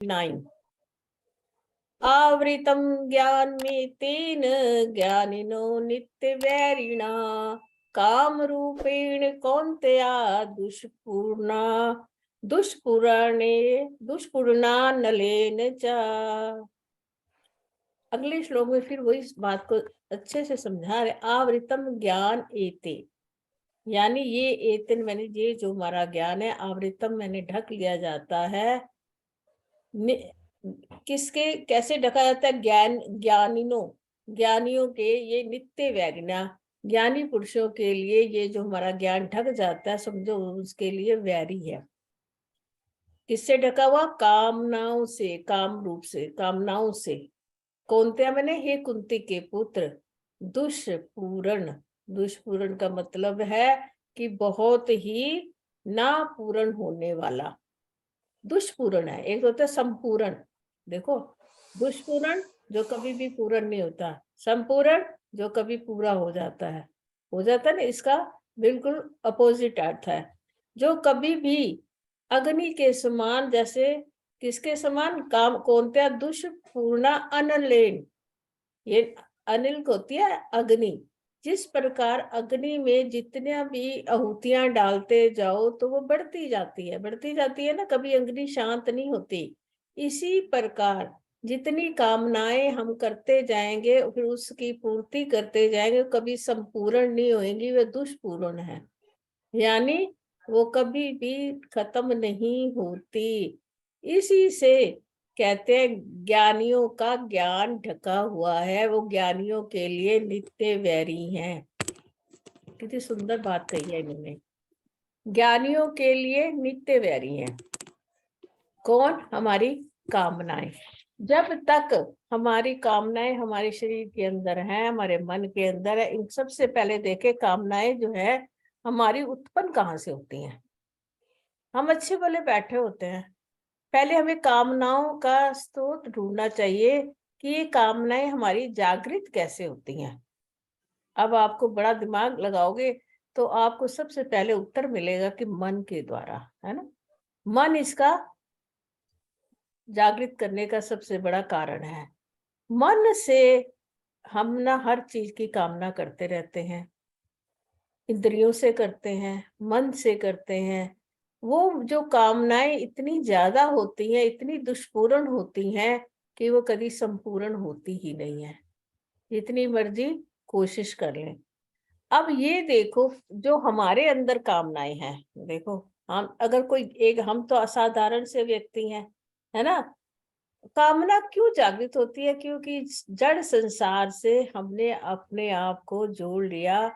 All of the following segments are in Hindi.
29। आवृतम ज्ञान में तेन ज्ञानिनो नित्य वैरिणा काम रूपेण कौन्तेया दुष्पूर्णा दुष्पूर्णा नलेन च। अगले श्लोक में फिर वही बात को अच्छे से समझा रहे। आवृतम ज्ञान एते, यानी ये एतन मैंने ये जो हमारा ज्ञान है, आवृतम मैंने ढक लिया जाता है। किसके कैसे ढका जाता है? ज्ञानियों के, ये नित्य वैरिणा, ज्ञानी पुरुषों के लिए ये जो हमारा ज्ञान ढक जाता है, समझो उसके लिए वैरी है। किससे ढका हुआ? कामनाओं से, काम रूप से, कामनाओं से। कौनते मैंने? हे कुंती के पुत्र। दुष्पूर्ण, दुष्पूर्ण का मतलब है कि बहुत ही ना पूर्ण होने वाला। दुष्पूर्ण है, एक होता है संपूर्ण। देखो, दुष्पूर्ण जो कभी भी पूर्ण नहीं होता, संपूर्ण जो कभी पूरा हो जाता है, ना, इसका बिल्कुल अपोजिट अर्थ है। जो कभी भी अग्नि के समान, जैसे किसके समान? काम कौनत्या दुष्पूर्णा अनलेन, ये अनिल को होती है अग्नि। जिस प्रकार अग्नि में जितने भी आहुतियां डालते जाओ तो वो बढ़ती जाती है ना, कभी अग्नि शांत नहीं होती। इसी प्रकार जितनी कामनाएं हम करते जाएंगे, फिर उसकी पूर्ति करते जाएंगे, कभी संपूर्ण नहीं होंगी, वे दुष्पूर्ण है, यानी वो कभी भी खत्म नहीं होती। इसी से कहते हैं ज्ञानियों का ज्ञान ढका हुआ है, वो ज्ञानियों के लिए नित्य वैरी हैं। कितनी सुंदर बात कही है इन्होंने, ज्ञानियों के लिए नित्य वैरी हैं। कौन? हमारी कामनाएं। जब तक हमारी कामनाएं हमारे शरीर के अंदर हैं, हमारे मन के अंदर है, इन सबसे पहले देखे कामनाएं जो है हमारी उत्पन्न कहाँ से होती हैं? हम अच्छे भले बैठे होते हैं, पहले हमें कामनाओं का स्रोत ढूंढना चाहिए कि ये कामनाएं हमारी जागृत कैसे होती हैं। अब आपको बड़ा दिमाग लगाओगे तो आपको सबसे पहले उत्तर मिलेगा कि मन के द्वारा, है ना। मन इसका जागृत करने का सबसे बड़ा कारण है। मन से हम ना हर चीज की कामना करते रहते हैं, इंद्रियों से करते हैं, मन से करते हैं। वो जो कामनाएं इतनी ज्यादा होती हैं, इतनी दुष्पूर्ण होती हैं कि वो कभी संपूर्ण होती ही नहीं है, जितनी मर्जी कोशिश कर लें। अब ये देखो, जो हमारे अंदर कामनाएं हैं, देखो हम अगर कोई एक, हम तो असाधारण से व्यक्ति हैं, है ना। कामना क्यों जागृत होती है? क्योंकि जड़ संसार से हमने अपने आप को जोड़ लिया।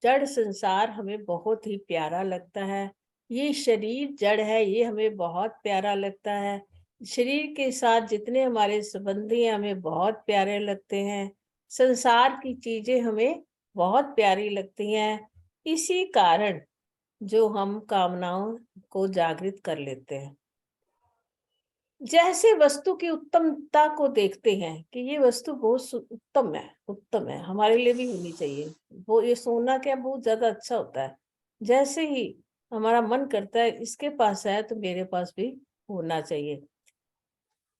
जड़ संसार हमें बहुत ही प्यारा लगता है, ये शरीर जड़ है, ये हमें बहुत प्यारा लगता है। शरीर के साथ जितने हमारे संबंधी हैं हमें बहुत प्यारे लगते हैं, संसार की चीजें हमें बहुत प्यारी लगती हैं। इसी कारण जो हम कामनाओं को जागृत कर लेते हैं। जैसे वस्तु की उत्तमता को देखते हैं कि ये वस्तु बहुत उत्तम है, उत्तम है, हमारे लिए भी होनी चाहिए, वो ये सोना क्या बहुत ज्यादा अच्छा होता है। जैसे ही हमारा मन करता है इसके पास है तो मेरे पास भी होना चाहिए।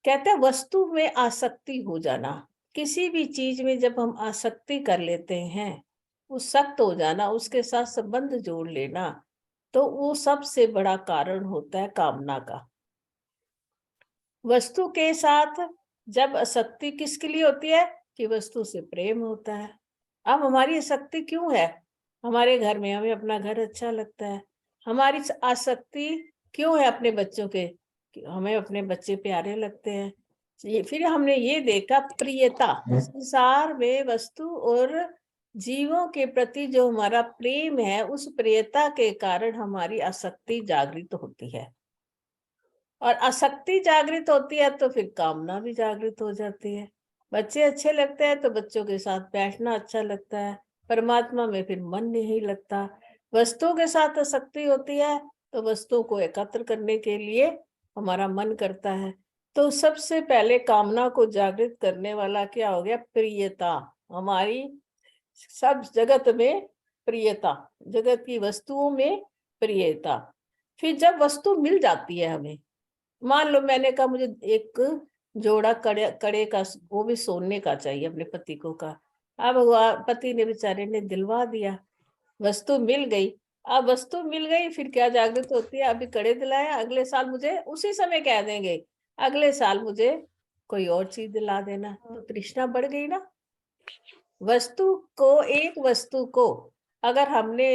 कहते हैं वस्तु में आसक्ति हो जाना, किसी भी चीज में जब हम आसक्ति कर लेते हैं, वो सख्त हो जाना, उसके साथ संबंध जोड़ लेना, तो वो सबसे बड़ा कारण होता है कामना का। वस्तु के साथ जब आसक्ति किसके लिए होती है? कि वस्तु से प्रेम होता है। अब हमारी आसक्ति क्यों है? हमारे घर में हमें अपना घर अच्छा लगता है। हमारी आसक्ति क्यों है अपने बच्चों के? हमें अपने बच्चे प्यारे लगते हैं। फिर हमने ये देखा प्रियता, संसार में वस्तु और जीवों के प्रति जो हमारा प्रेम है, उस प्रियता के कारण हमारी आसक्ति जागृत होती है, और आसक्ति जागृत होती है तो फिर कामना भी जागृत हो जाती है। बच्चे अच्छे लगते हैं तो बच्चों के साथ बैठना अच्छा लगता है, परमात्मा में फिर मन नहीं लगता। वस्तुओं के साथ आसक्ति होती है तो वस्तुओं को एकत्र करने के लिए हमारा मन करता है। तो सबसे पहले कामना को जागृत करने वाला क्या हो गया? प्रियता। हमारी सब जगत में प्रियता, जगत की वस्तुओं में प्रियता। फिर जब वस्तु मिल जाती है हमें, मान लो मैंने कहा मुझे एक जोड़ा कड़े कड़े का, वो भी सोने का चाहिए अपने पति को का। अब पति ने बेचारे ने दिलवा दिया, वस्तु मिल गई। अब वस्तु मिल गई, फिर क्या जागृत होती है, अभी कड़े दिलाया, अगले साल मुझे उसी समय कह देंगे अगले साल मुझे कोई और चीज दिला देना, तो तृष्णा बढ़ गई ना। एक वस्तु को अगर हमने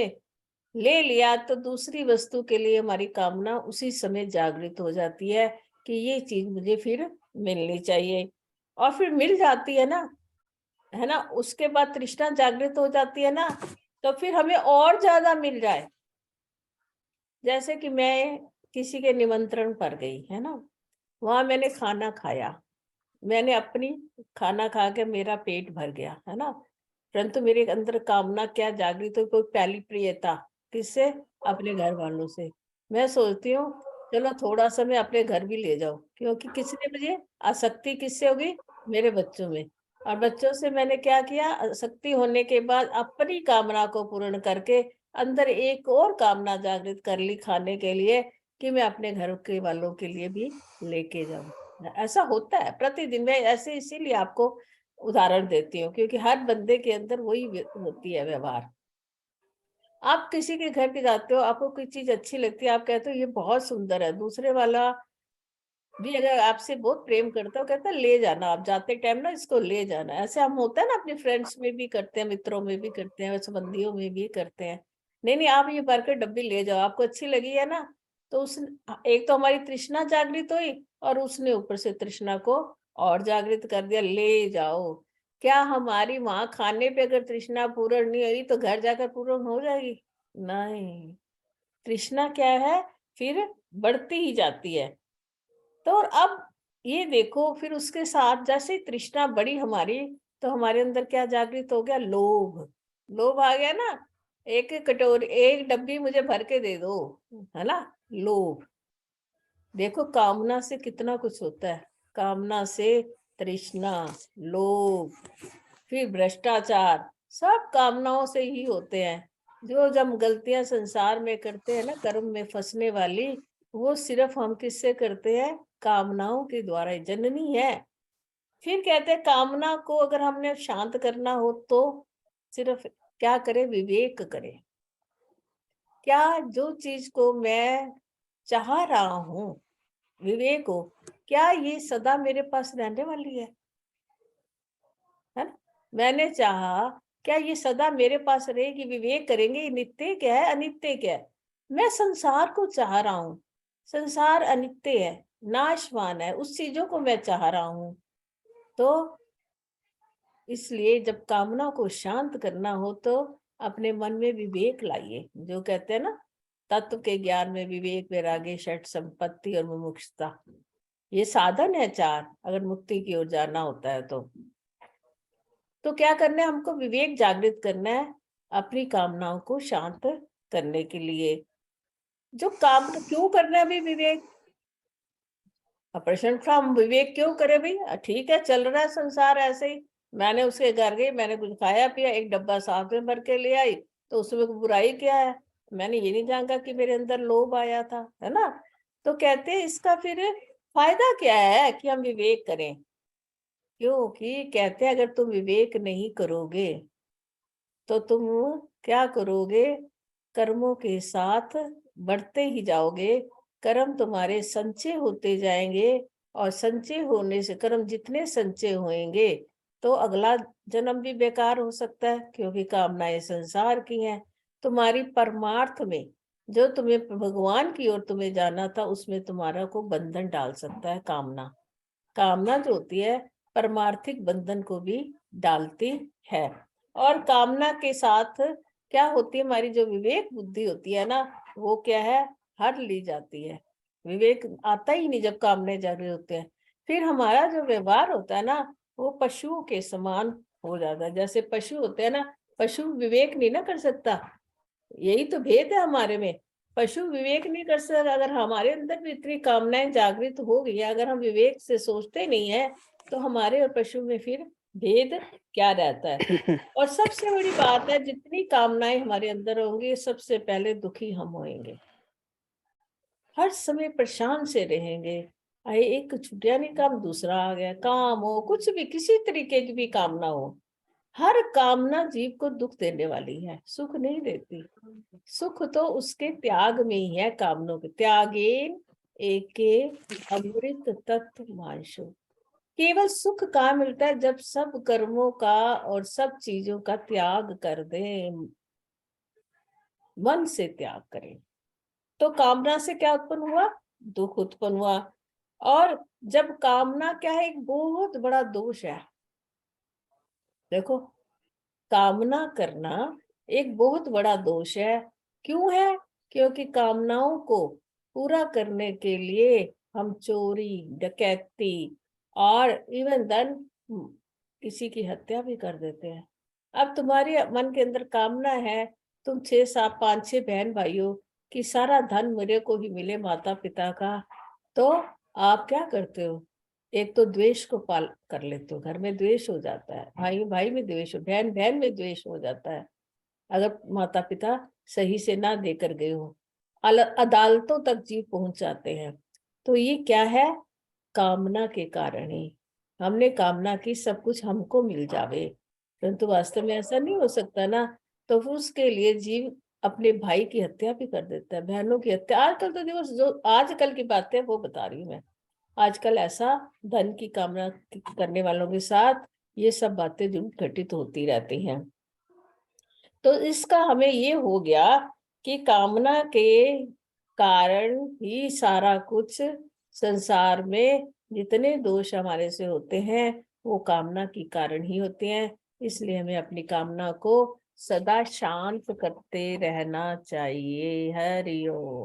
ले लिया तो दूसरी वस्तु के लिए हमारी कामना उसी समय जागृत हो जाती है कि ये चीज मुझे फिर मिलनी चाहिए, और फिर मिल जाती है ना, है ना। उसके बाद तृष्णा जागृत हो जाती है ना, तो फिर हमें और ज्यादा मिल जाए। जैसे कि मैं किसी के निमंत्रण पर गई, है ना, वहां मैंने खाना खाया, मैंने अपनी खाना खा के मेरा पेट भर गया, है ना, परंतु मेरे अंदर कामना क्या जागृत हो, कोई पहली प्रियता किससे, अपने घर वालों से। मैं सोचती हूँ चलो थोड़ा सा मैं अपने घर भी ले जाऊं, क्योंकि किसने मुझे आसक्ति किससे होगी, मेरे बच्चों में। और बच्चों से मैंने क्या किया, आसक्ति होने के बाद अपनी कामना को पूर्ण करके अंदर एक और कामना जागृत कर ली खाने के लिए, कि मैं अपने घर के वालों के लिए भी लेके जाऊं। ऐसा होता है प्रतिदिन। मैं ऐसे इसीलिए आपको उदाहरण देती हूँ, क्योंकि हर बंदे के अंदर वही होती है व्यवहार। आप किसी के घर के जाते हो, आपको कोई चीज अच्छी लगती है, आप कहते हो ये बहुत सुंदर है, दूसरे वाला भी अगर आपसे बहुत प्रेम करता है, कहता है ले जाना, आप जाते टाइम ना इसको ले जाना। ऐसे हम होता है ना, अपने फ्रेंड्स में भी करते हैं, मित्रों में भी करते हैं, संबंधियों में भी करते हैं। नहीं नहीं, आप ये भर कर डब्बी ले जाओ, आपको अच्छी लगी है ना, तो उस एक तो हमारी तृष्णा जागृत हुई, और उसने ऊपर से तृष्णा को और जागृत कर दिया, ले जाओ। क्या हमारी वहां खाने पे अगर तृष्णा पूर्ण नहीं हुई तो घर जाकर पूर्ण हो जाएगी? नहीं, तृष्णा क्या है, फिर बढ़ती ही जाती है। तो अब ये देखो, फिर उसके साथ जैसे ही तृष्णा बढ़ी हमारी, तो हमारे अंदर क्या जागृत हो गया, लोभ। लोभ आ गया ना, एक कटोरी एक डब्बी मुझे भर के दे दो, है ना, लोभ। देखो कामना से कितना कुछ होता है, कामना से तृष्णा, लोभ, फिर भ्रष्टाचार, सब कामनाओं से ही होते हैं। जो जब गलतियां संसार में करते हैं ना, कर्म में फंसने वाली, वो सिर्फ हम किससे करते हैं, कामनाओं के द्वारा ही। जननी है। फिर कहते हैं कामना को अगर हमने शांत करना हो तो सिर्फ क्या करें, विवेक करें। क्या जो चीज को मैं चाह रहा हूं, विवेक हो, क्या ये सदा मेरे पास रहने वाली है ना। मैंने चाहा, क्या ये सदा मेरे पास रहेगी, विवेक करेंगे ये नित्य क्या है, अनित्य क्या है। मैं संसार को चाह रहा हूँ, संसार अनित्य है, नाशवान है, उस चीजों को मैं चाह रहा हूँ। तो इसलिए जब कामना को शांत करना हो तो अपने मन में विवेक लाइए। जो कहते हैं ना, तत्व के ज्ञान में विवेक, वैराग्य, षट संपत्ति और मुमुक्षुता, ये साधन है चार, अगर मुक्ति की ओर जाना होता है तो क्या करना है, हमको विवेक जागृत करना है अपनी कामनाओं को शांत करने के लिए। जो काम क्यों करना है भाई विवेक, प्रश्न था, हम विवेक क्यों करे भाई, ठीक है चल रहा है संसार ऐसे ही। मैंने उसके घर गई, मैंने कुछ खाया पिया, एक डब्बा साथ में भर के ले आई, तो उसमें कोई बुराई क्या है। मैंने ये नहीं जानता कि मेरे अंदर लोभ आया था, है ना। तो कहते हैं इसका फिर फायदा क्या है कि हम विवेक करें, क्योंकि कहते हैं अगर तुम विवेक नहीं करोगे तो तुम क्या करोगे, कर्मों के साथ बढ़ते ही जाओगे, कर्म तुम्हारे संचय होते जाएंगे, और संचय होने से कर्म जितने संचय होंगे तो अगला जन्म भी बेकार हो सकता है, क्योंकि कामनाएं संसार की हैं। तुम्हारी परमार्थ में जो तुम्हें भगवान की ओर तुम्हें जाना था, उसमें तुम्हारा को बंधन डाल सकता है कामना। कामना जो होती है परमार्थिक बंधन को भी डालती है। और कामना के साथ क्या होती है, हमारी जो विवेक बुद्धि होती है ना, वो क्या है, हर ली जाती है। विवेक आता ही नहीं जब कामने जागृत होते हैं। फिर हमारा जो व्यवहार होता है ना, वो पशुओं के समान हो जाता है। जैसे पशु होते हैं ना, पशु विवेक नहीं ना कर सकता, यही तो भेद है हमारे में। पशु विवेक नहीं कर सकता, अगर हमारे अंदर भी इतनी कामनाएं जागृत हो गई है, अगर हम विवेक से सोचते नहीं है, तो हमारे और पशु में फिर भेद क्या रहता है। और सबसे बड़ी बात है, जितनी कामनाएं हमारे अंदर होंगी सबसे पहले दुखी हम होंगे। हर समय परेशान से रहेंगे। आए एक छुट्टियां नहीं, काम दूसरा आ गया, काम हो कुछ भी, किसी तरीके की भी कामना हो, हर कामना जीव को दुख देने वाली है, सुख नहीं देती। सुख तो उसके त्याग में ही है, कामनों के त्यागेन एके अमृत तत्व मांशु। केवल सुख कहाँ मिलता है, जब सब कर्मों का और सब चीजों का त्याग कर दें, मन से त्याग करें। तो कामना से क्या उत्पन्न हुआ, दुख उत्पन्न हुआ। और जब कामना क्या है, एक बहुत बड़ा दोष है। देखो, कामना करना एक बहुत बड़ा दोष है। क्यों है? क्योंकि कामनाओं को पूरा करने के लिए हम चोरी, डकैती और इवन देन किसी की हत्या भी कर देते हैं। अब तुम्हारे मन के अंदर कामना है, तुम 6 7 5 6 बहन भाइयों कि सारा धन मेरे को ही मिले, माता पिता का, तो आप क्या करते हो? एक तो द्वेष को पाल कर लेते हो, घर में द्वेष हो जाता है, भाई भाई में द्वेष हो, बहन बहन में द्वेष हो जाता है, अगर माता पिता सही से ना देकर गए हो। अदालतों तक जीव पहुंच जाते हैं। तो ये क्या है? कामना के कारण ही। हमने कामना की सब कुछ हमको मिल जावे, परंतु वास्तव में ऐसा नहीं हो सकता ना। तो फिर उसके लिए जीव अपने भाई की हत्या भी कर देता है, बहनों की हत्या। आजकल तो देखो, जो आजकल की बातें वो बता रही हूँ मैं। आजकल ऐसा धन की कामना करने वालों के साथ ये सब बातें जो घटित होती रहती हैं। तो इसका हमें ये हो गया कि कामना के कारण ही सारा कुछ संसार में, जितने दोष हमारे से होते हैं वो कामना के कारण ही होते हैं। इसलिए हमें अपनी कामना को सदा शांत करते रहना चाहिए। हरि ओम।